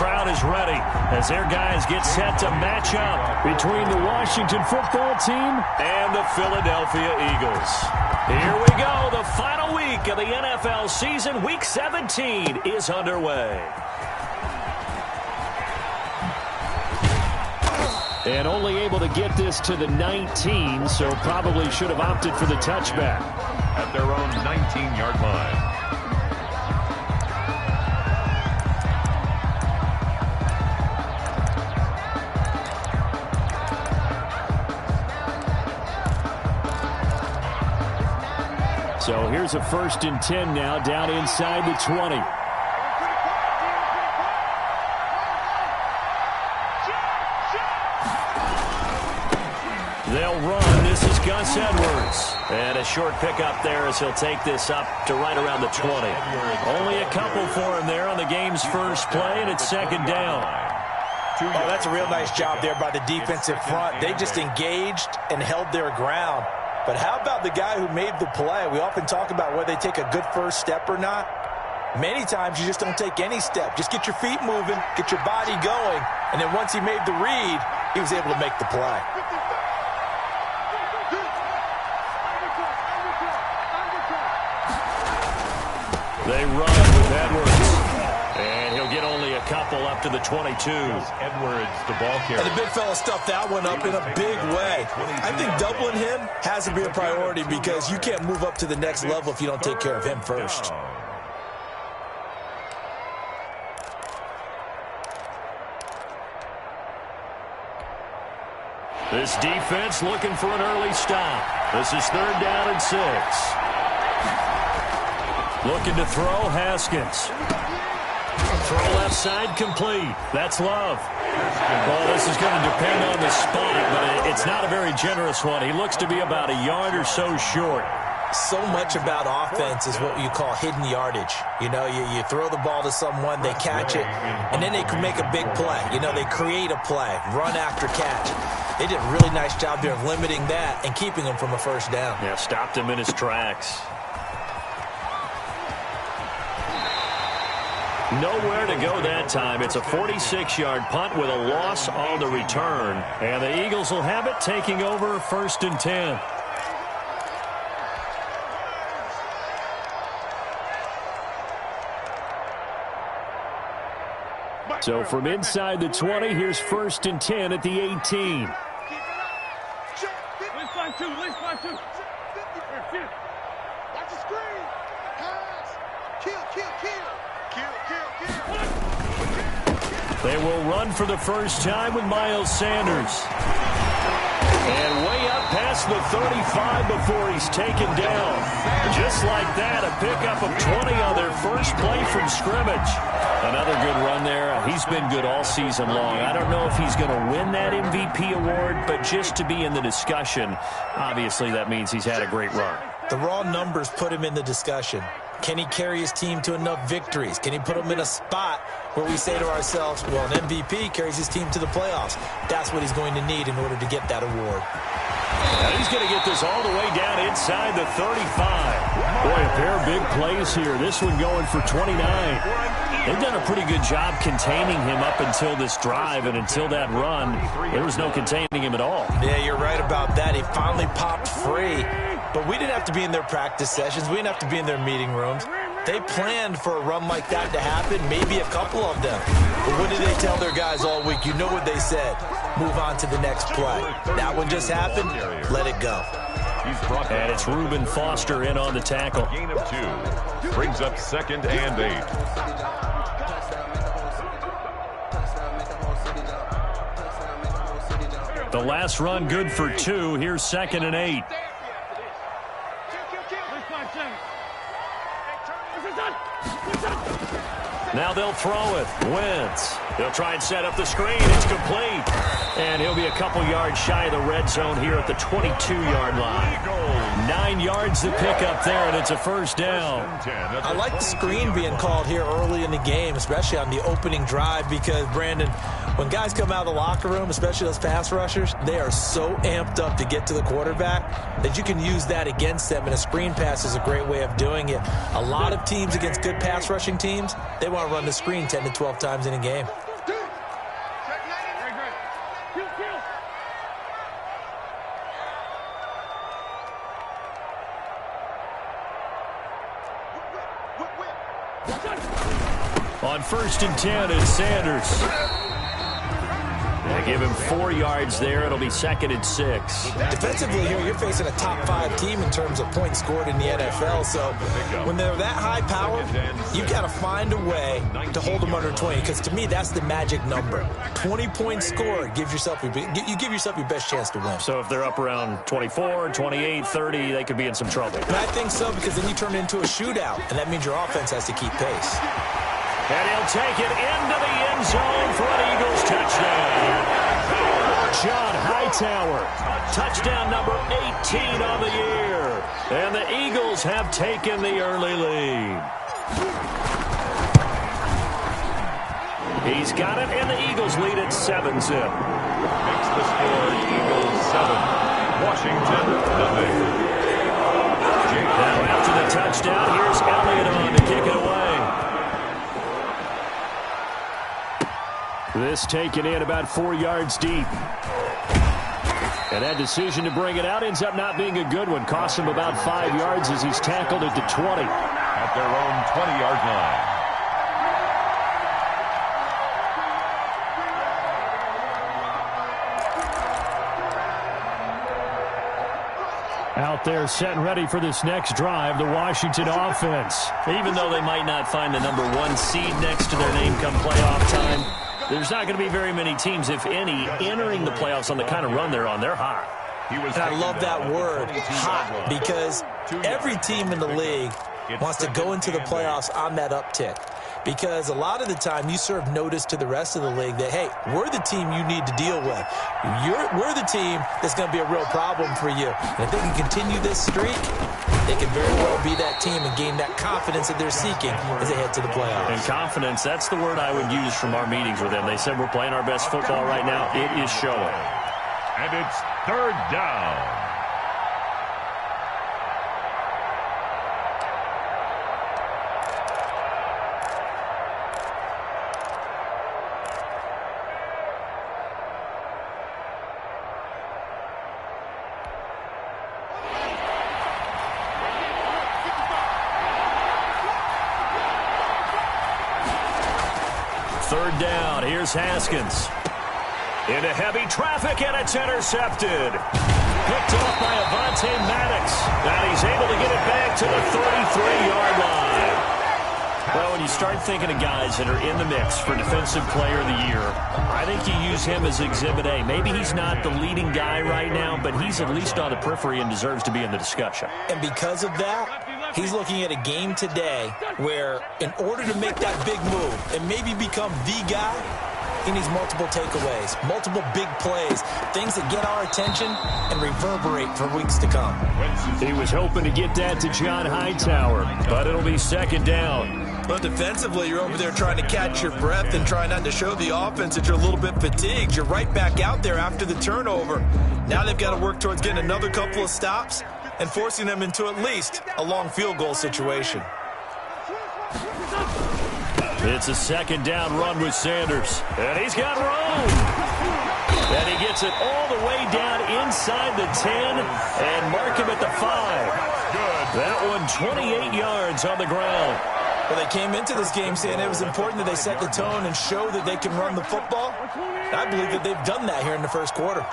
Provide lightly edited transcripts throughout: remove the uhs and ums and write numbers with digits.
crowd is ready as their guys get set to match up between the Washington football team and the Philadelphia Eagles. Here we go. The final week of the NFL season, Week 17, is underway. And only able to get this to the 19, so probably should have opted for the touchback. At their own 19-yard line. So here's a 1st and 10 now, down inside the 20. They'll run. This is Gus Edwards. And a short pickup there as he'll take this up to right around the 20. Only a couple for him there on the game's first play, and it's 2nd down. Oh, that's a real nice job there by the defensive front. They just engaged and held their ground. But how about the guy who made the play? We often talk about whether they take a good first step or not. Many times you just don't take any step. Just get your feet moving, get your body going, and then once he made the read, he was able to make the play. They run with Edwards. And he'll get only a couple up to the 22. Edwards, the ball carrier. And the big fella stuffed that one up in a big way. I think doubling him has to be a priority because you can't move up to the next level if you don't take care of him first. This defense looking for an early stop. This is 3rd down and 6. Looking to throw, Haskins. Throw left side complete. That's Love. Well, this is going to depend on the spot, but it's not a very generous one. He looks to be about a yard or so short. So much about offense is what you call hidden yardage. You know, you throw the ball to someone, they catch it, and then they can make a big play. You know, they create a play, run after catch. They did a really nice job there of limiting that and keeping him from a 1st down. Yeah, stopped him in his tracks. Nowhere to go that time. It's a 46-yard punt with a loss on the return. And the Eagles will have it, taking over 1st and 10. So from inside the 20, here's 1st and 10 at the 18. They will run for the first time with Miles Sanders. And way up past the 35 before he's taken down. Just like that, a pickup of 20 on their first play from scrimmage. Another good run there. He's been good all season long. I don't know if he's going to win that MVP award, but just to be in the discussion, obviously that means he's had a great run. The raw numbers put him in the discussion. Can he carry his team to enough victories? Can he put them in a spot where we say to ourselves, well, an MVP carries his team to the playoffs. That's what he's going to need in order to get that award. Now he's going to get this all the way down inside the 35. Boy, a pair of big plays here. This one going for 29. They've done a pretty good job containing him up until this drive, and until that run, there was no containing him at all. Yeah, you're right about that. He finally popped free. But we didn't have to be in their practice sessions. We didn't have to be in their meeting rooms. They planned for a run like that to happen, maybe a couple of them. But what did they tell their guys all week? You know what they said. Move on to the next play. That one just happened. Let it go. And it's Reuben Foster in on the tackle. Gain of 2. Brings up 2nd and 8. The last run good for 2. Here's 2nd and 8. Now they'll throw it. Wentz. They'll try and set up the screen. It's complete. And he'll be a couple yards shy of the red zone here at the 22-yard line. 9 yards to pick up there, and it's a 1st down. I like the screen being called here early in the game, especially on the opening drive, because, Brandon, when guys come out of the locker room, especially those pass rushers, they are so amped up to get to the quarterback that you can use that against them, and a screen pass is a great way of doing it. A lot of teams against good pass rushing teams, they want to run the screen 10 to 12 times in a game. On 1st and 10 is Sanders. They give him 4 yards there. It'll be 2nd and 6. Defensively here, you're facing a top 5 team in terms of points scored in the NFL. So when they're that high powered, you've got to find a way to hold them under 20. Because to me, that's the magic number. 20 points scored gives yourself you give yourself your best chance to win. So if they're up around 24, 28, 30, they could be in some trouble. And I think so, because then you turn it into a shootout, and that means your offense has to keep pace. And he'll take it into the end zone for an Eagles touchdown. John Hightower, touchdown number 18 on the year. And the Eagles have taken the early lead. He's got it, and the Eagles lead at 7-zip. Makes the score Eagles 7. Washington, nothing. Now after the touchdown, here's Elliott on to kick it away. This taken in about 4 yards deep. And that decision to bring it out ends up not being a good one. Costs him about 5 yards as he's tackled at the 20. At their own 20-yard line. Out there set and ready for this next drive, the Washington offense. Even though they might not find the number 1 seed next to their name come playoff time, there's not going to be very many teams, if any, entering the playoffs on the kind of run they're on. They're hot. And I love that word, hot, because every team in the league wants to go into the playoffs on that uptick. Because a lot of the time you serve notice to the rest of the league that, hey, we're the team you need to deal with. We're the team that's going to be a real problem for you. And if they can continue this streak, they can very well be that team and gain that confidence that they're seeking as they head to the playoffs. And confidence, that's the word I would use from our meetings with them. They said we're playing our best football right now. It is showing. And it's 3rd down. Third down, here's Haskins. Into heavy traffic, and it's intercepted. Picked off by Avonte Maddox. And he's able to get it back to the 33-yard line. Well, when you start thinking of guys that are in the mix for Defensive Player of the Year, I think you use him as Exhibit A. Maybe he's not the leading guy right now, but he's at least on the periphery and deserves to be in the discussion. And because of that, he's looking at a game today where in order to make that big move and maybe become the guy, he needs multiple takeaways, multiple big plays, things that get our attention and reverberate for weeks to come. He was hoping to get that to John Hightower, but it'll be 2nd down. But defensively, you're over there trying to catch your breath and trying not to show the offense that you're a little bit fatigued. You're right back out there after the turnover. Now they've got to work towards getting another couple of stops and forcing them into at least a long field goal situation. It's a 2nd down run with Sanders. And he's got room. And he gets it all the way down inside the 10 and mark him at the 5. Good. That one 28 yards on the ground. Well, they came into this game saying it was important that they set the tone and show that they can run the football. I believe that they've done that here in the first quarter.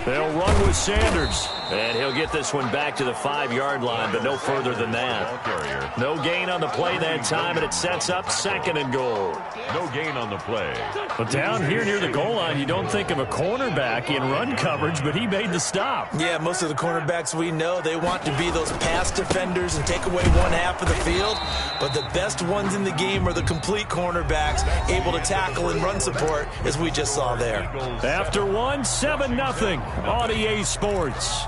They'll run with Sanders. And he'll get this one back to the 5-yard line, but no further than that. No gain on the play that time, and it sets up 2nd and goal. No gain on the play. But down here near the goal line, you don't think of a cornerback in run coverage, but he made the stop. Yeah, most of the cornerbacks we know, they want to be those pass defenders and take away one half of the field. But the best ones in the game are the complete cornerbacks, able to tackle and run support, as we just saw there. After 1, 7-0 on EA Sports.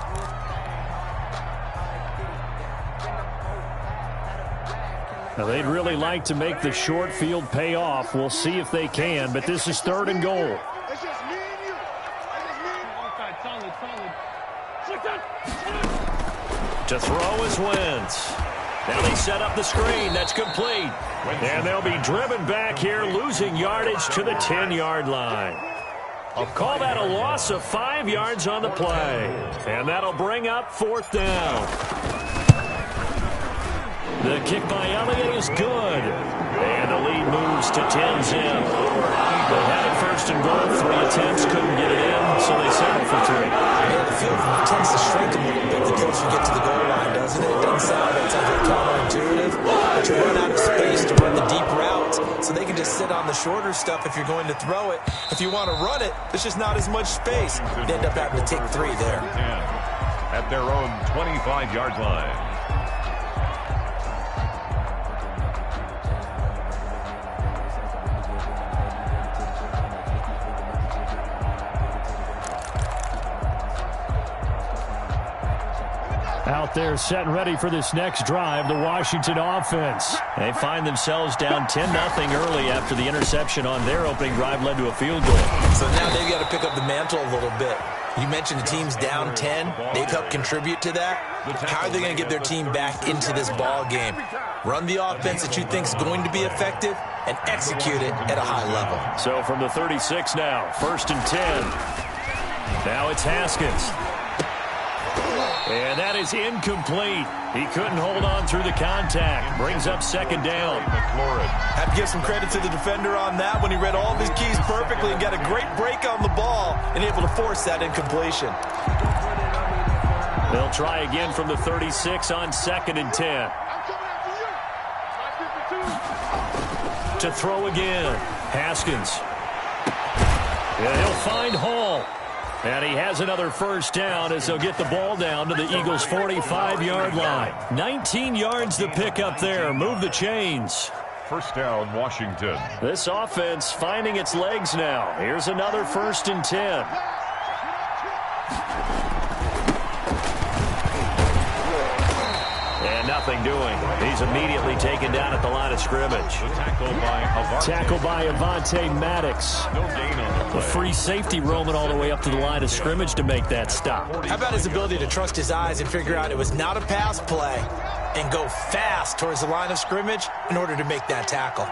Now, they'd really like to make the short field pay off. We'll see if they can, but this is 3rd and goal. To throw is Wentz. Now they set up the screen. That's complete. And they'll be driven back here, losing yardage to the 10-yard line. Call that a loss of 5 yards on the play. And that'll bring up 4th down. The kick by Elliott is good. And the lead moves to 10-zip. They had it 1st and goal. 3 attempts, couldn't get it in, so they settle for 3. Yeah, the field tends to shrink a little bit the closer you get to the goal line, doesn't it? It doesn't sound like counterintuitive, but you run out of space to run the deep routes, so they can just sit on the shorter stuff if you're going to throw it. If you want to run it, there's just not as much space. You end up having to take 3 there. At their own 25-yard line. Out there set and ready for this next drive, the Washington offense. They find themselves down 10-0 early after the interception on their opening drive led to a field goal. So now they've got to pick up the mantle a little bit. You mentioned the team's down 10. They've helped contribute to that. How are they going to get their team back into this ball game? Run the offense that you think is going to be effective and execute it at a high level. So from the 36 now, 1st and 10. Now it's Haskins. And that is incomplete. He couldn't hold on through the contact. Brings up 2nd down. Have to give some credit to the defender on that when he read all of his keys perfectly and got a great break on the ball and able to force that incompletion. They'll try again from the 36 on 2nd and 10. To throw again. Haskins. And he'll find Hall. And he has another 1st down as they'll get the ball down to the Eagles' 45-yard line. 19 yards to pick up there. Move the chains. 1st down, Washington. This offense finding its legs now. Here's another 1st and 10. And nothing doing. He's immediately taken down at the line of scrimmage. Tackle by Avonte Maddox. No gain on the play. A free safety roaming all the way up to the line of scrimmage to make that stop. How about his ability to trust his eyes and figure out it was not a pass play and go fast towards the line of scrimmage in order to make that tackle.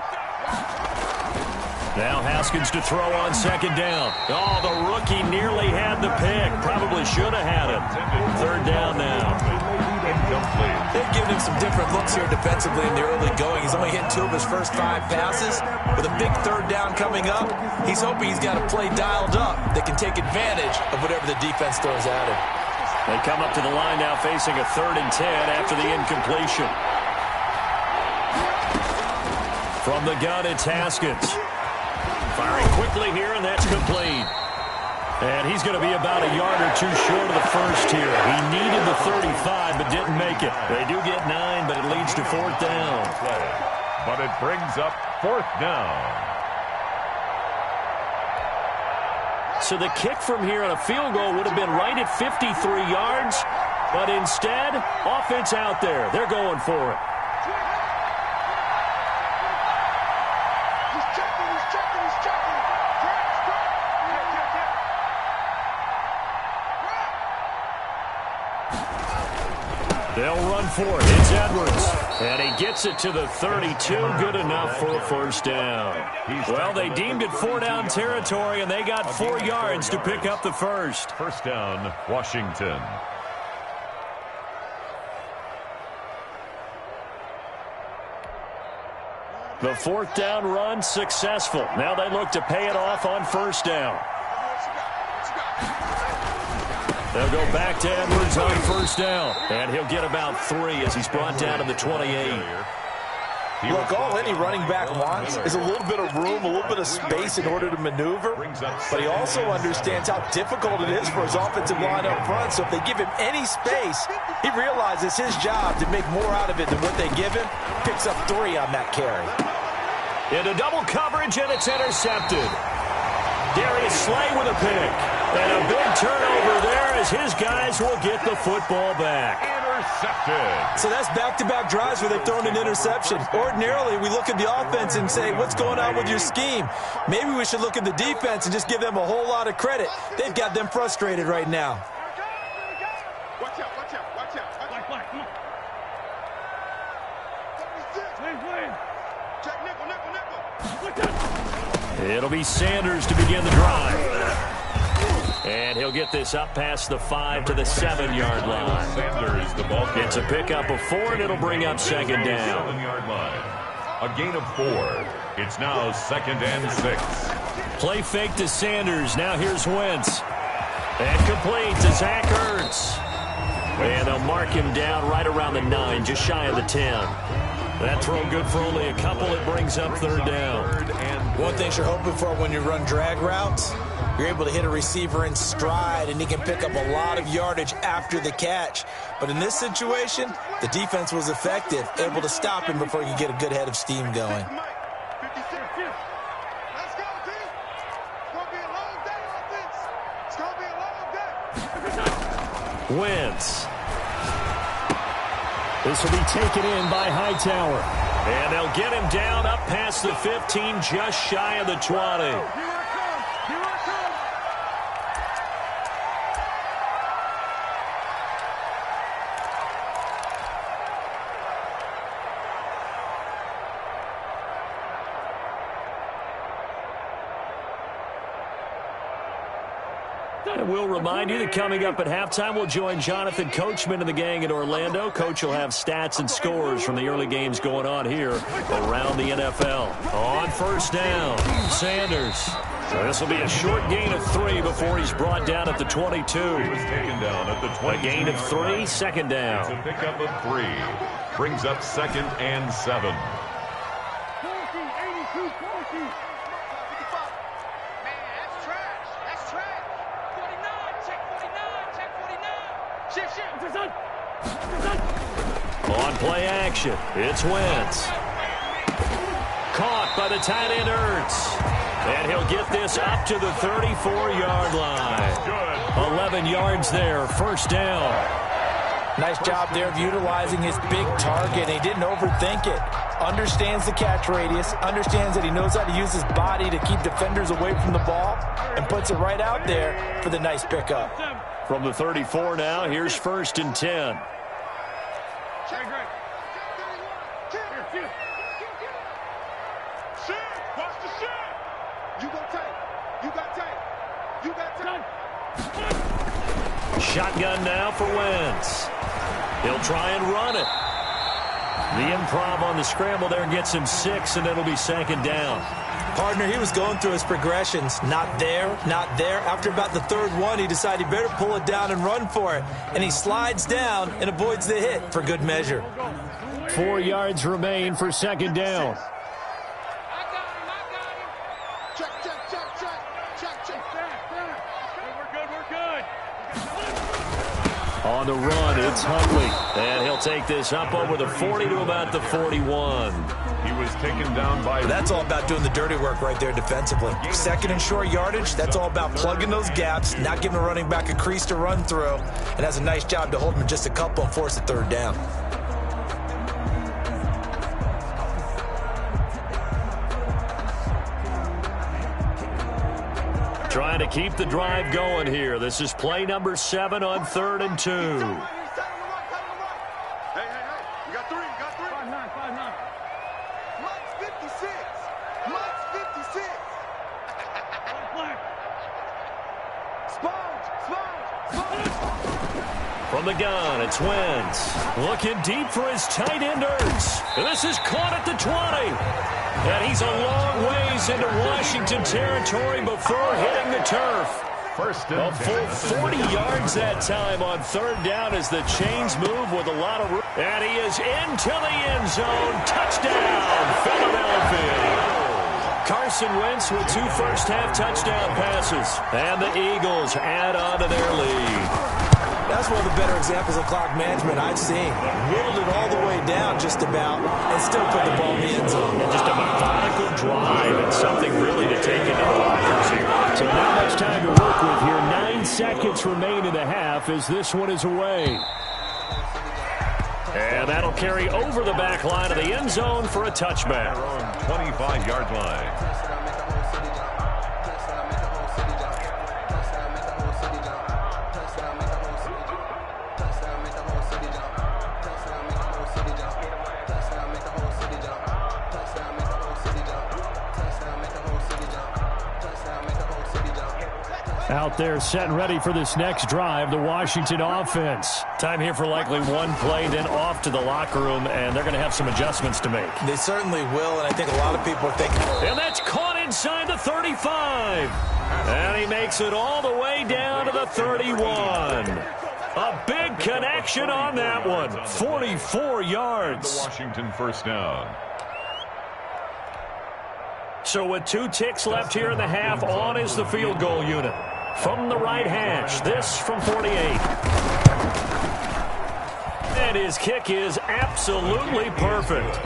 Now Haskins to throw on 2nd down. Oh, the rookie nearly had the pick. Probably should have had it. 3rd down now. They've given him some different looks here defensively in the early going. He's only hit 2 of his first 5 passes. With a big 3rd down coming up, he's hoping he's got a play dialed up that can take advantage of whatever the defense throws at him. They come up to the line now facing a 3rd and 10 after the incompletion. From the gun, it's Haskins. Firing quickly here, and that's complete. And he's going to be about a yard or 2 short of the 1st here. He needed the 35, but didn't make it. They do get 9, but it leads to 4th down. But it brings up 4th down. So the kick from here on a field goal would have been right at 53 yards, but instead, offense out there. They're going for it. They'll run for it. It's Edwards. And he gets it to the 32. Good enough for a 1st down. Well, they deemed it 4-down territory, and they got 4 yards to pick up the 1st. 1st down, Washington. The 4th down run successful. Now they look to pay it off on 1st down. They'll go back to Edwards on 1st down. And he'll get about 3 as he's brought down to the 28. Look, all any running back wants is a little bit of room, a little bit of space in order to maneuver. But he also understands how difficult it is for his offensive line up front. So if they give him any space, he realizes his job to make more out of it than what they give him. Picks up 3 on that carry. Into double coverage, and it's intercepted. Darius Slay with a pick. And a big turnover there as his guys will get the football back. Intercepted. So that's back-to-back drives where they've thrown an interception. Ordinarily, we look at the offense and say, what's going on with your scheme? Maybe we should look at the defense and just give them a whole lot of credit. They've got them frustrated right now. Watch out, watch out, watch out. Black, come on. Check nickel. It'll be Sanders to begin the drive. And he'll get this up past the 5 to the 7-yard line. Sanders, the ball carrier. It's a pickup of 4, and it'll bring up second down. 7-yard line. A gain of 4. It's now 2nd and 6. Play fake to Sanders. Now here's Wentz. And complete to Zach Ertz. And they'll mark him down right around the 9, just shy of the 10. That throw good for only a couple. It brings up 3rd down. One thing you're hoping for when you run drag routes, you're able to hit a receiver in stride, and he can pick up a lot of yardage after the catch. But in this situation, the defense was effective, able to stop him before he could get a good head of steam going. Wentz. This will be taken in by Hightower. And they'll get him down up past the 15, just shy of the 20. And we'll remind you that coming up at halftime, we'll join Jonathan Coachman and the gang in Orlando. Coach will have stats and scores from the early games going on here around the NFL. On 1st down, Sanders. So this will be a short gain of 3 before he's brought down at the 22. He was taken down at the 22. A gain of 3, 2nd down. It's a pickup of 3. Brings up 2nd and 7. On play action, it's Wentz. Caught by the tight end Ertz. And he'll get this up to the 34-yard line. 11 yards there, 1st down. Nice job there of utilizing his big target. He didn't overthink it. Understands the catch radius, understands that he knows how to use his body to keep defenders away from the ball, and puts it right out there for the nice pickup. From the 34 now, here's 1st and 10. Shotgun now for Wentz. He'll try and run it. The improv on the scramble there gets him 6, and it'll be 2nd down. Partner, he was going through his progressions. Not there, not there. After about the 3rd one, he decided he better pull it down and run for it. And he slides down and avoids the hit for good measure. 4 yards remain for 2nd down. On the run, it's Huntley. And he'll take this up over the 40 to about the 41. He was taken down by... That's all about doing the dirty work right there defensively. 2nd and short yardage, that's all about plugging those gaps, not giving a running back a crease to run through, and has a nice job to hold him just a couple and force a 3rd down. Trying to keep the drive going here. This is play number 7 on 3rd and 2. Hey, you got 3, 5-9. Mike's 56. Sponge. From the gun, it's Wentz. Looking deep for his tight end Ertz. And this is caught at the 20. And he's a long ways into Washington territory before hitting the turf. First and a full 40 yards that time on 3rd down as the chains move with a lot of room. And he is into the end zone. Touchdown, Philadelphia. Carson Wentz with 2 first-half touchdown passes. And the Eagles add on to their lead. That's one of the better examples of clock management I've seen. Whittled it all the way down just about and still put the ball in the end zone. And just a methodical drive and something really to take into the lockers here. So not much time to work with here. 9 seconds remain in the half as this one is away. And that'll carry over the back line of the end zone for a touchback. 25-yard line. Out there set and ready for this next drive, the Washington offense. Time here for likely one play, then off to the locker room, and they're going to have some adjustments to make. They certainly will, and I think a lot of people are thinking. And that's caught inside the 35. And he makes it all the way down to the 31. A big connection on that one. 44 yards. The Washington first down. So with 2 ticks left here in the half, on is the field goal unit. From the right hash, this from 48. And his kick is absolutely perfect.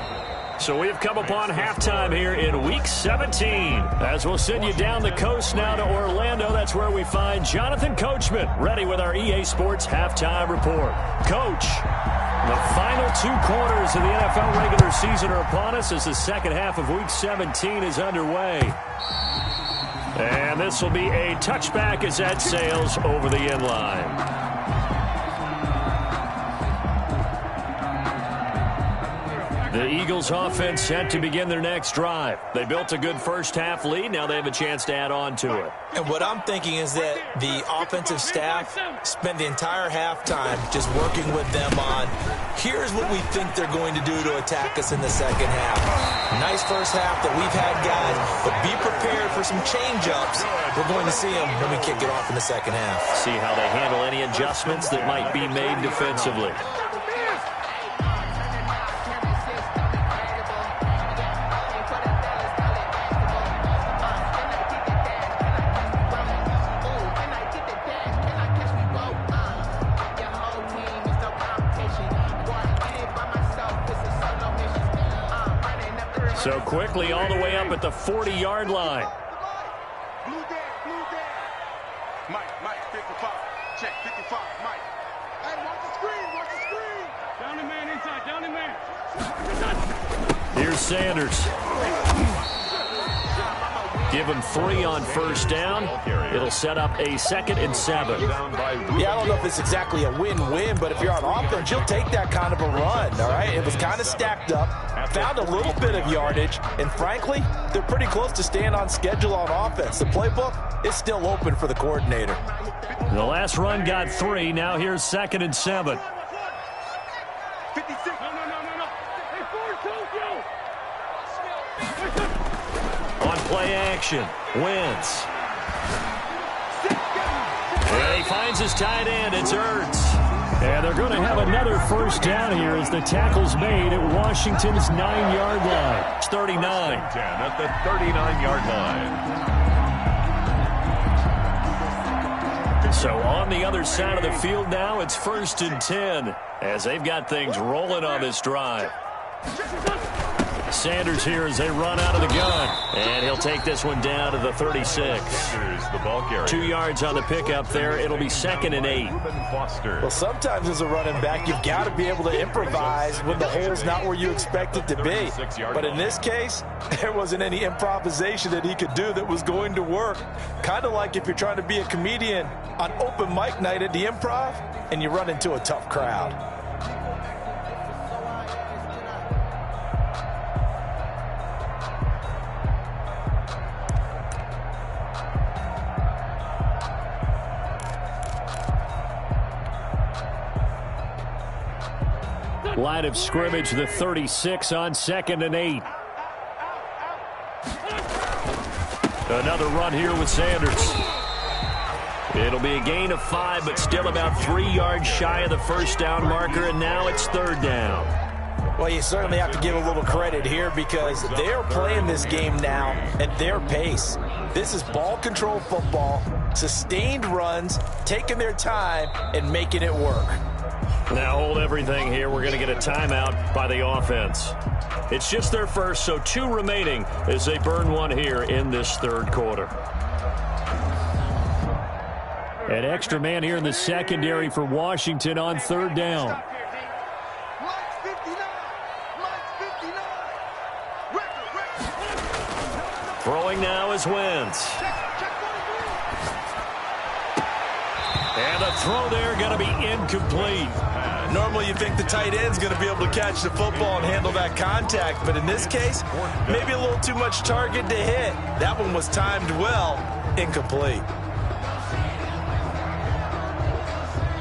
So we have come upon halftime here in Week 17. As we'll send you down the coast now to Orlando, that's where we find Jonathan Coachman, ready with our EA Sports Halftime Report. Coach, the final 2 quarters of the NFL regular season are upon us as the second half of Week 17 is underway. And this will be a touchback as that sails over the end line. The Eagles offense set to begin their next drive. They built a good first half lead. Now they have a chance to add on to it. And what I'm thinking is that the offensive staff spent the entire halftime just working with them on, here's what we think they're going to do to attack us in the second half. Nice first half that we've had, guys, but be prepared for some change-ups. We're going to see them when we kick it off in the second half. See how they handle any adjustments that might be made defensively. So quickly all the way up at the 40-yard line. Blue down. Mike, 55. Check, 55, Mike. Hey, watch the screen. Down the man inside, down the man. Here's Sanders. Give him 3 on first down. It'll set up a 2nd and 7. Yeah, I don't know if it's exactly a win-win, but if you're on offense, you'll take that kind of a run, all right? It was kind of stacked up, found a little bit of yardage, and frankly, they're pretty close to staying on schedule on offense. The playbook is still open for the coordinator. The last run got 3. Now here's 2nd and 7. 56. No. Hey, On play action, Wentz. And he finds his tight end. It's Ertz. And they're going to have another first down here as the tackle's made at Washington's 9-yard line. It's 39. 10 at the 39-yard line. So on the other side of the field now, it's 1st and 10 as they've got things rolling on this drive. Sanders here as they run out of the gun. And he'll take this one down to the 36. Sanders, the ball carrier. 2 yards on the pickup there. It'll be 2nd and 8. Well, sometimes as a running back, you've got to be able to improvise when the hole's not where you expect it to be. But in this case, there wasn't any improvisation that he could do that was going to work. Kind of like if you're trying to be a comedian on open mic night at the Improv and you run into a tough crowd. Line of scrimmage, the 36 on 2nd and 8. Another run here with Sanders. It'll be a gain of 5, but still about 3 yards shy of the first down marker, and now it's 3rd down. Well, you certainly have to give a little credit here because they're playing this game now at their pace. This is ball control football, sustained runs, taking their time, and making it work. Now hold everything here. We're going to get a timeout by the offense. It's just their first, so 2 remaining as they burn one here in this 3rd quarter. An extra man here in the secondary for Washington on 3rd down. Throwing now is Wentz. And the throw there going to be incomplete. Normally you think the tight end's going to be able to catch the football and handle that contact, but in this case, maybe a little too much target to hit. That one was timed well, incomplete.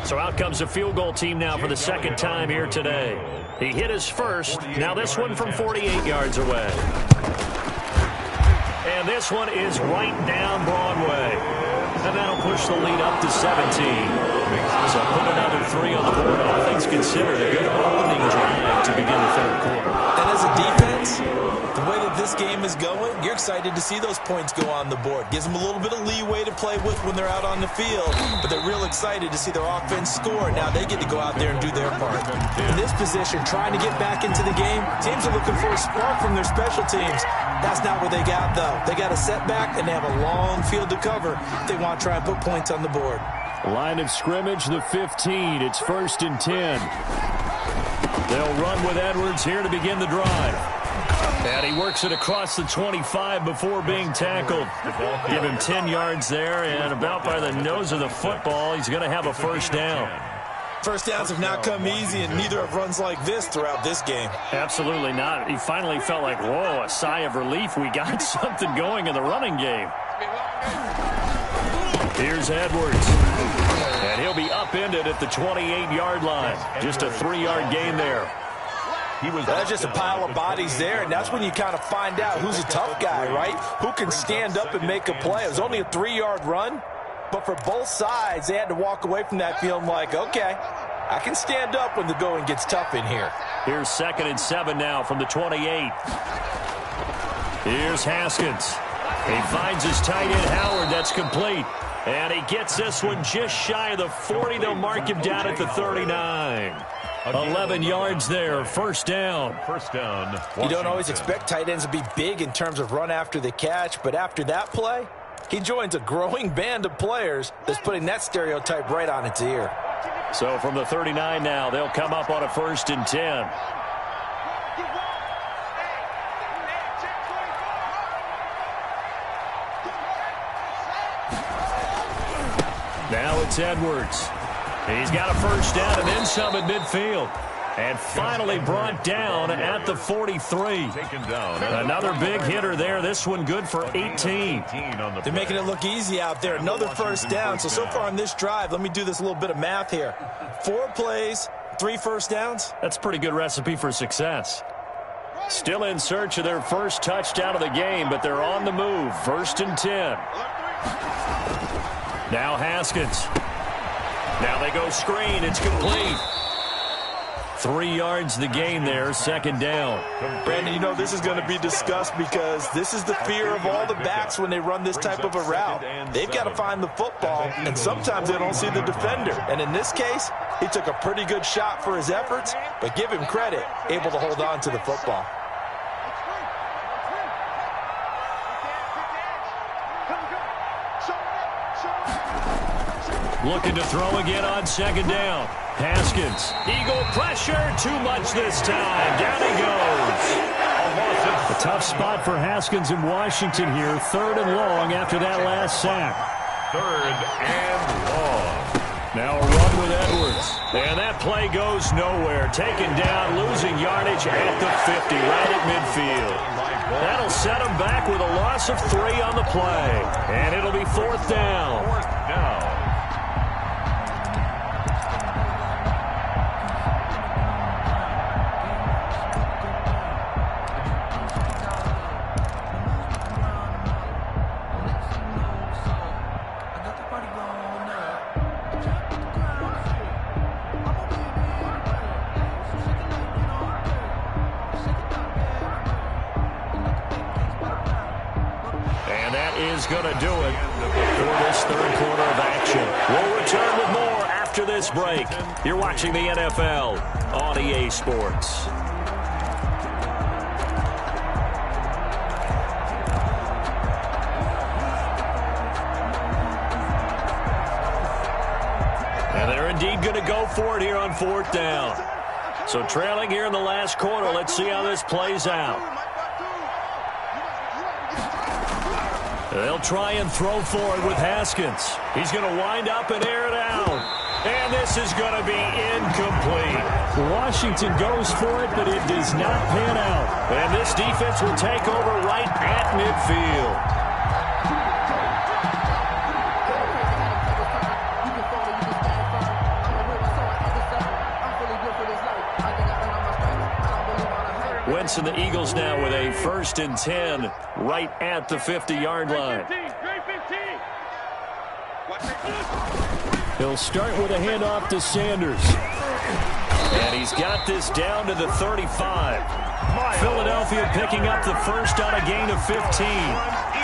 So out comes a field goal team now for the second time here today. He hit his first. Now this one from 48 yards away. And this one is right down Broadway. And that'll push the lead up to 17. So put another 3 on the board. All things considered, a good opening drive to begin the third quarter. And as a defense, the way that this game is going, you're excited to see those points go on the board. Gives them a little bit of leeway to play with when they're out on the field, but they're real excited to see their offense score. Now they get to go out there and do their part. In this position, trying to get back into the game, teams are looking for a spark from their special teams. That's not what they got, though. They got a setback, and they have a long field to cover if they want to try and put points on the board. Line of scrimmage, the 15. It's 1st and 10. They'll run with Edwards here to begin the drive. And he works it across the 25 before being tackled. Give him 10 yards there, and about by the nose of the football, he's going to have a first down. First downs have not come easy, and neither have runs like this throughout this game. Absolutely not. He finally felt like, whoa, a sigh of relief. We got something going in the running game. Here's Edwards. And he'll be upended at the 28-yard line. Just a 3-yard gain there. That's just a pile of bodies there, and that's when you kind of find out who's a tough guy, right? Who can stand up and make a play. It was only a 3-yard run, but for both sides, they had to walk away from that feeling like, okay, I can stand up when the going gets tough in here. Here's 2nd and 7 now from the 28. Here's Haskins. He finds his tight end, Howard. That's complete. And he gets this one just shy of the 40. They'll mark him down at the 39. 11 yards there, first down. You don't always expect tight ends to be big in terms of run after the catch, but after that play, he joins a growing band of players that's putting that stereotype right on its ear. So from the 39 now, they'll come up on a 1st and 10. Now it's Edwards. He's got a first down and then some at midfield. And finally brought down at the 43. Another big hitter there. This one good for 18. They're making it look easy out there. Another first down. So far on this drive, let me do this little bit of math here. 4 plays, 3 first downs. That's a pretty good recipe for success. Still in search of their first touchdown of the game, but they're on the move. 1st and 10. Now Haskins. Now they go screen. It's complete. 3 yards the gain there, 2nd down. Brandon, you know this is going to be discussed because this is the fear of all the backs when they run this type of a route. They've got to find the football, and sometimes they don't see the defender. And in this case, he took a pretty good shot for his efforts, but give him credit, able to hold on to the football. Looking to throw again on 2nd down. Haskins. Eagle pressure. Too much this time. Down he goes. A tough spot for Haskins in Washington here. 3rd and long after that last sack. 3rd and long. Now a run with Edwards. And that play goes nowhere. Taken down, losing yardage at the 50, right at midfield. That'll set him back with a loss of 3 on the play. And it'll be 4th down. 4th down. Is going to do it for this 3rd quarter of action. We'll return with more after this break. You're watching the NFL on EA Sports. And they're indeed going to go for it here on 4th down. So trailing here in the last quarter. Let's see how this plays out. They'll try and throw for it with Haskins. He's going to wind up and air it out. And this is going to be incomplete. Washington goes for it, but it does not pan out. And this defense will take over right at midfield. Wentz and the Eagles now with a 1st and 10 right at the 50-yard line. He'll start with a handoff to Sanders. And he's got this down to the 35. Philadelphia picking up the first on a gain of 15.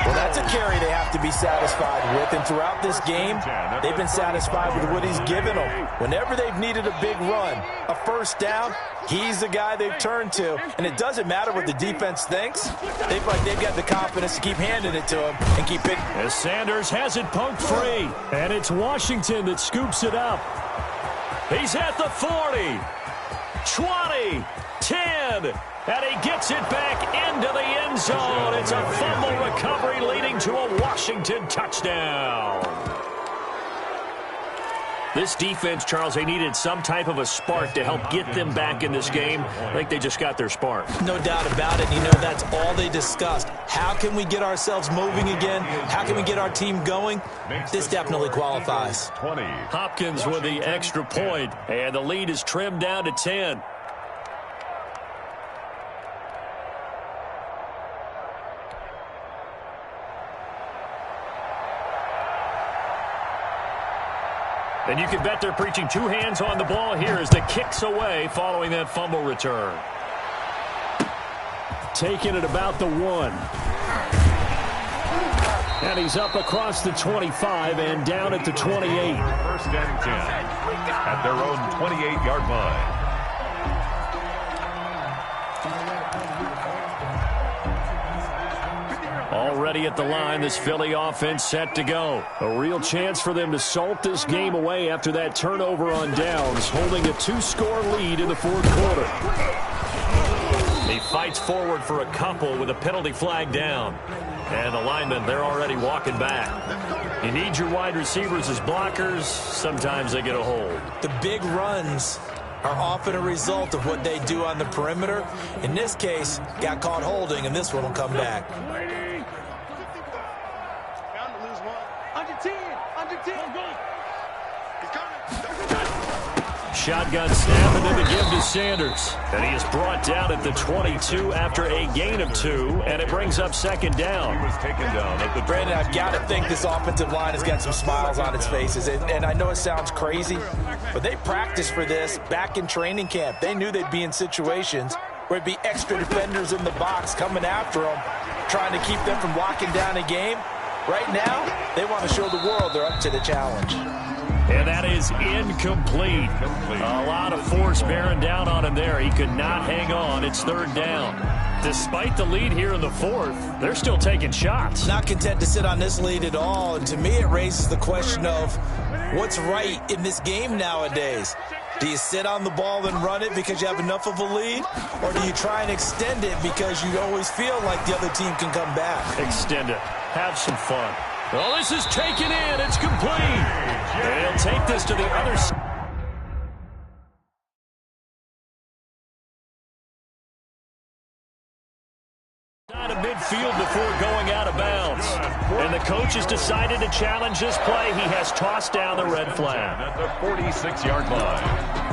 Well, that's a carry they have to be satisfied with. And throughout this game, they've been satisfied with what he's given them. Whenever they've needed a big run, a first down, he's the guy they've turned to. And it doesn't matter what the defense thinks. They've got the confidence to keep handing it to him and keep it. As Sanders has it poked free. And it's Washington that scoops it up. He's at the 40, 20, 10. And he gets it back into the end zone. It's a fumble recovery leading to a Washington touchdown. This defense, Charles, they needed some type of a spark to help get them back in this game. I think they just got their spark. No doubt about it. You know, that's all they discussed. How can we get ourselves moving again? How can we get our team going? This definitely qualifies. Hopkins with the extra point, and the lead is trimmed down to 10. And you can bet they're preaching two hands on the ball here as the kick's away following that fumble return. Taking it about the 1. And he's up across the 25 and down at the 28. 1st and 10 at their own 28-yard line. Already at the line, this Philly offense set to go. A real chance for them to salt this game away after that turnover on downs, holding a 2-score lead in the 4th quarter. He fights forward for a couple with a penalty flag down. And the linemen, they're already walking back. You need your wide receivers as blockers. Sometimes they get a hold. The big runs are often a result of what they do on the perimeter. In this case, got caught holding, and this one will come back. Shotgun snap and then the give to Sanders. And he is brought down at the 22 after a gain of 2, and it brings up 2nd down. He was taken down at the Brandon, I've got to think this offensive line has got some smiles on its faces. And I know it sounds crazy, but they practiced for this back in training camp. They knew they'd be in situations where it'd be extra defenders in the box coming after them, trying to keep them from locking down a game. Right now, they want to show the world they're up to the challenge. And that is incomplete. A lot of force bearing down on him there. He could not hang on. It's 3rd down. Despite the lead here in the 4th, they're still taking shots. Not content to sit on this lead at all. And to me, it raises the question of what's right in this game nowadays. Do you sit on the ball and run it because you have enough of a lead? Or do you try and extend it because you always feel like the other team can come back? Extend it. Have some fun. Well, this is taken in. It's complete. And he'll take this to the other side. Of midfield before going out of bounds. And the coach has decided to challenge this play. He has tossed down the red flag. At the 46-yard line.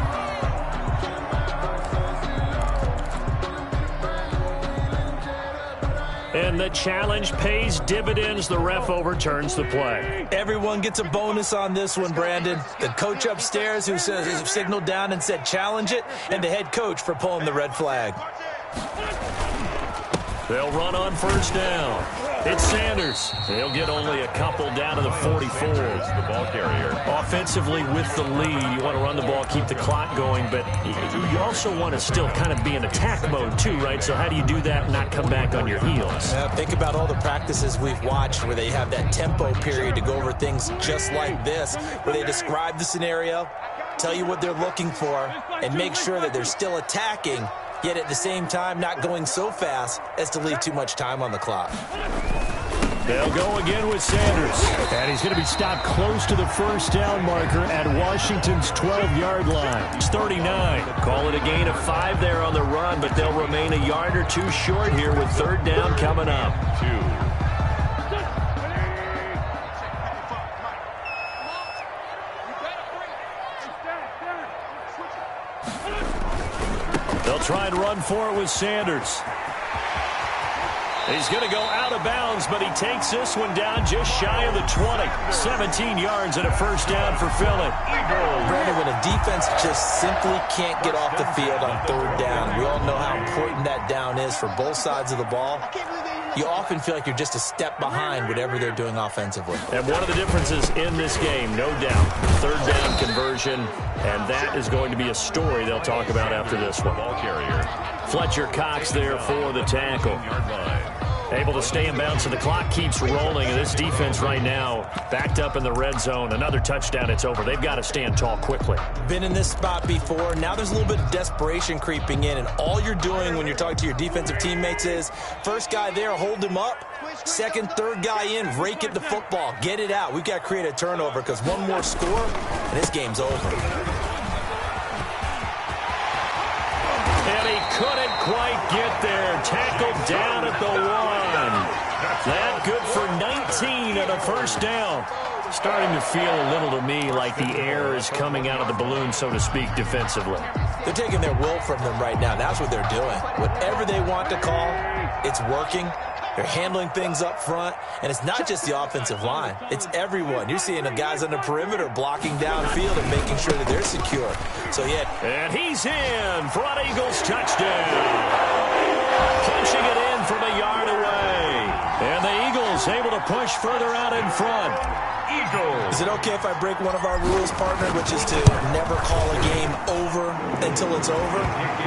And the challenge pays dividends. The ref overturns the play. Everyone gets a bonus on this one, Brandon. The coach upstairs who signaled down and said challenge it, and the head coach for pulling the red flag. They'll run on 1st down. It's Sanders. They'll get only a couple down to the 44. The ball carrier. Offensively with the lead, you want to run the ball, keep the clock going, but you also want to still kind of be in attack mode too, right? So how do you do that and not come back on your heels? Think about all the practices we've watched where they have that tempo period to go over things just like this, where they describe the scenario, tell you what they're looking for, and make sure that they're still attacking, yet at the same time not going so fast as to leave too much time on the clock. They'll go again with Sanders. And he's going to be stopped close to the 1st down marker at Washington's 12-yard line. It's 39. Call it a gain of 5 there on the run, but they'll remain a yard or 2 short here with 3rd down coming up. 2. They'll try and run for it with Sanders. He's going to go out of bounds, but he takes this one down just shy of the 20. 17 yards and a first down for Philly. Brandon, when a defense just simply can't get off the field on third down, we all know how important that down is for both sides of the ball. You often feel like you're just a step behind whatever they're doing offensively. And one of the differences in this game, no doubt, third down conversion, and that is going to be a story they'll talk about after this one. Ball carrier. Fletcher Cox there for the tackle. Able to stay in bounds, so the clock keeps rolling. And this defense right now backed up in the red zone. Another touchdown, it's over. They've got to stand tall quickly. Been in this spot before. Now there's a little bit of desperation creeping in. And all you're doing when you're talking to your defensive teammates is, first guy there, hold him up. Second, third guy in, rake at the football. Get it out. We've got to create a turnover because one more score, and this game's over. And he couldn't quite get there. Tackled down at the 1. That good for 19 and a first down. Starting to feel a little to me like the air is coming out of the balloon, so to speak, defensively. They're taking their will from them right now. That's what they're doing. Whatever they want to call, it's working. They're handling things up front, and it's not just the offensive line. It's everyone. You're seeing the guys on the perimeter blocking downfield and making sure that they're secure. So, yeah. And he's in. Front Eagles touchdown. Punching it in from a yard away. And the Eagles able to push further out in front. Is it okay if I break one of our rules, partner, which is to never call a game over until it's over?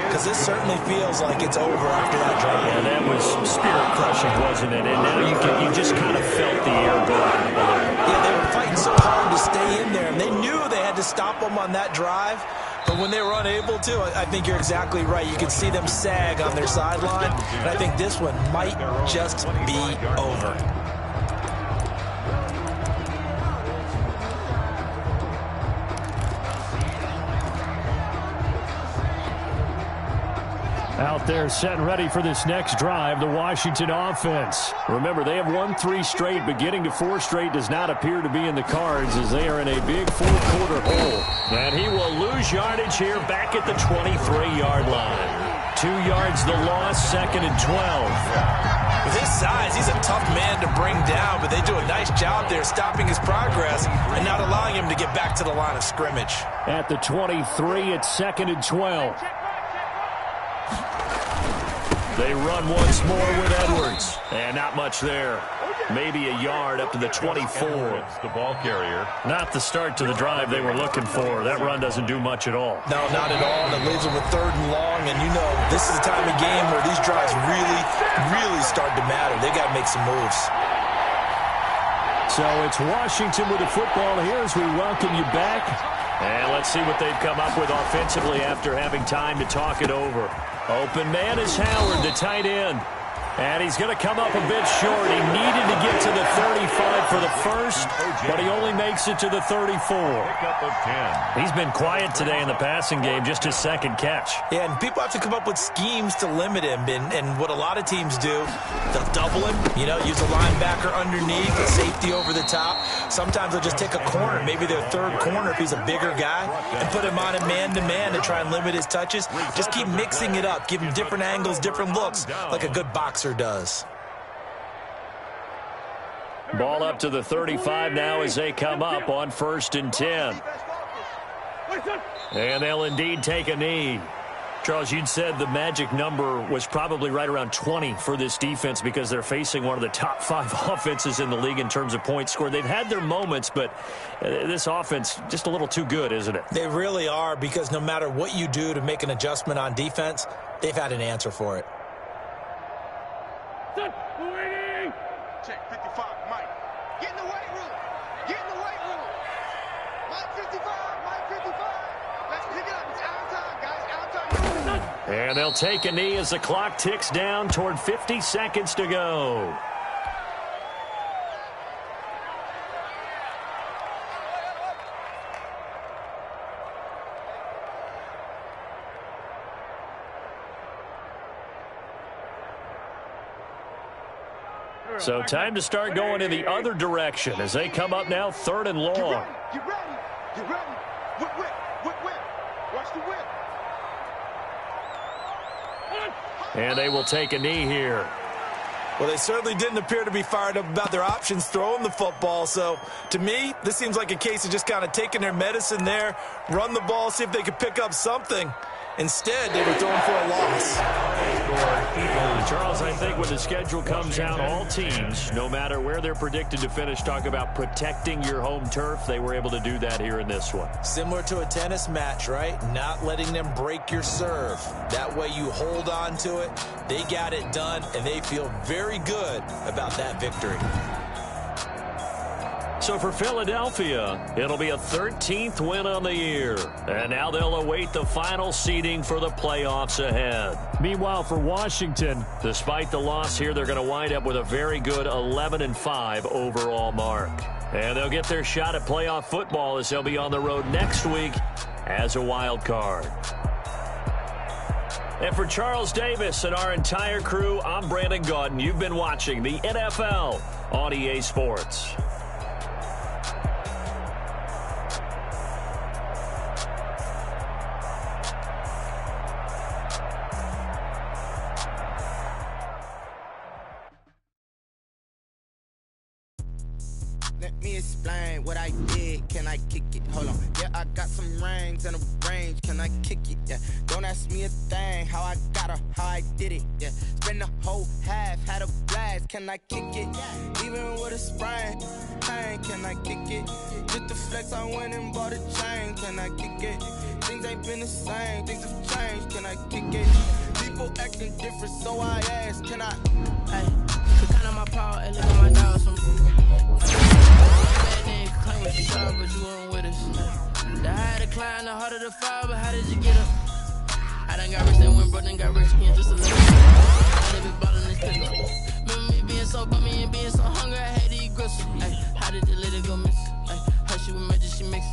Because this certainly feels like it's over after that drive. And that was spirit-crushing, wasn't it? And now you just kind of felt the air go out of the balloon. Yeah, they were fighting so hard to stay in there, and they knew they had to stop them on that drive. But when they were unable to, I think you're exactly right. You could see them sag on their sideline, and I think this one might just be over. Out there set and ready for this next drive, the Washington offense. Remember, they have won 3 straight, but getting to 4 straight does not appear to be in the cards as they are in a big fourth-quarter hole. And he will lose yardage here back at the 23-yard line. 2 yards the loss, 2nd and 12. With his size, he's a tough man to bring down, but they do a nice job there stopping his progress and not allowing him to get back to the line of scrimmage. At the 23, it's 2nd and 12. They run once more with Edwards. And not much there. Maybe a yard up to the 24. The ball carrier. Not the start to the drive they were looking for. That run doesn't do much at all. No, not at all. And it leaves them with 3rd and long. And you know, this is the time of game where these drives really start to matter. They got to make some moves. So it's Washington with the football here as we welcome you back. And let's see what they've come up with offensively after having time to talk it over. Open man is Howard, the tight end. And he's going to come up a bit short. He needed to get to the 35 for the first, but he only makes it to the 34. Pickup of 10. He's been quiet today in the passing game, just his 2nd catch. Yeah, and people have to come up with schemes to limit him. And what a lot of teams do, they'll double him, use a linebacker underneath, a safety over the top. Sometimes they'll just take a corner, maybe their 3rd corner if he's a bigger guy, and put him on a man-to-man to try and limit his touches. Just keep mixing it up, give him different angles, different looks, like a good boxer does. Ball up to the 35 now as they come up on 1st and 10. And they'll indeed take a knee. Charles, you'd said the magic number was probably right around 20 for this defense because they're facing one of the top 5 offenses in the league in terms of points scored. They've had their moments, but this offense just a little too good, isn't it? They really are, because no matter what you do to make an adjustment on defense, they've had an answer for it. Check 55, Mike. Get in the weight room. Get in the weight room. Mike 55, Mike 55. Let's pick it up. It's out time, guys. Out time. And they'll take a knee as the clock ticks down toward 50 seconds to go. So time to start going in the other direction as they come up now 3rd and long. Get ready. Get ready. Whip. Watch the whip. And they will take a knee here. Well, they certainly didn't appear to be fired up about their options throwing the football. So, to me, this seems like a case of just kind of taking their medicine there, run the ball, see if they could pick up something. Instead, they were throwing for a loss. Charles, I think when the schedule comes out, all teams, no matter where they're predicted to finish, talk about protecting your home turf. They were able to do that here in this one. Similar to a tennis match, right? Not letting them break your serve. That way you hold on to it. They got it done, and they feel very good about that victory. So for Philadelphia, it'll be a 13th win on the year. And now they'll await the final seeding for the playoffs ahead. Meanwhile, for Washington, despite the loss here, they're going to wind up with a very good 11-5 overall mark. And they'll get their shot at playoff football as they'll be on the road next week as a wild card. And for Charles Davis and our entire crew, I'm Brandon Gaudin. You've been watching the NFL on EA Sports. Let me explain what I did. Can I kick it? Hold on. Yeah, I got some rings and a range. Can I kick it? Yeah. Don't ask me a thing. How I got her, how I did it. Yeah. Spend the whole half, had a blast. Can I kick it? Even with a sprain. Pain, can I kick it? Just the flex, I went and bought a chain. Can I kick it? Things ain't been the same. Things have changed. Can I kick it? People acting different, so I ask. Can I? Hey, kind of my power, and look at my dogs. Claim what you saw, but you weren't with us. The higher the climb, the harder the fall, but how did you get up? I done got rich and went broke and got rich again just a little. I live it ballin' this pickup. Remember me being so bummy and being so hungry, I had to eat gristle. Ay, how did the lady go miss? Ay, her she was magic, she mixed.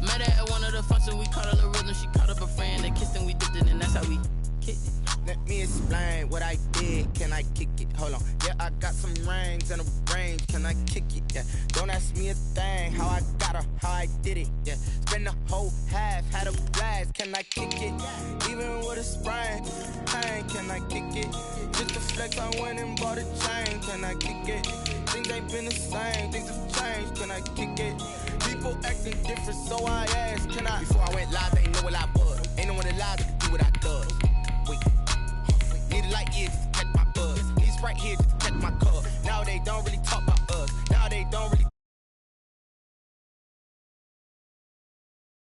Met her at one of the functions, we caught her the rhythm. She caught up a friend, they kissed and we dipped it, and that's how we kicked it. Let me explain what I did. Can I kick it? Hold on. Yeah, I got some rings and a range. Can I kick it? Yeah. Don't ask me a thing. How I got her, how I did it. Yeah. Spend the whole half, had a blast. Can I kick it? Even with a sprain. Pain, can I kick it? Just the flex, I went and bought a chain. Can I kick it? Things ain't been the same. Things have changed. Can I kick it? People acting different, so I asked. Can I? Before I went live, they ain't know what I was. Ain't no one alive that could do what I does. Wait. Need a light here just to catch my buzz. He's right here just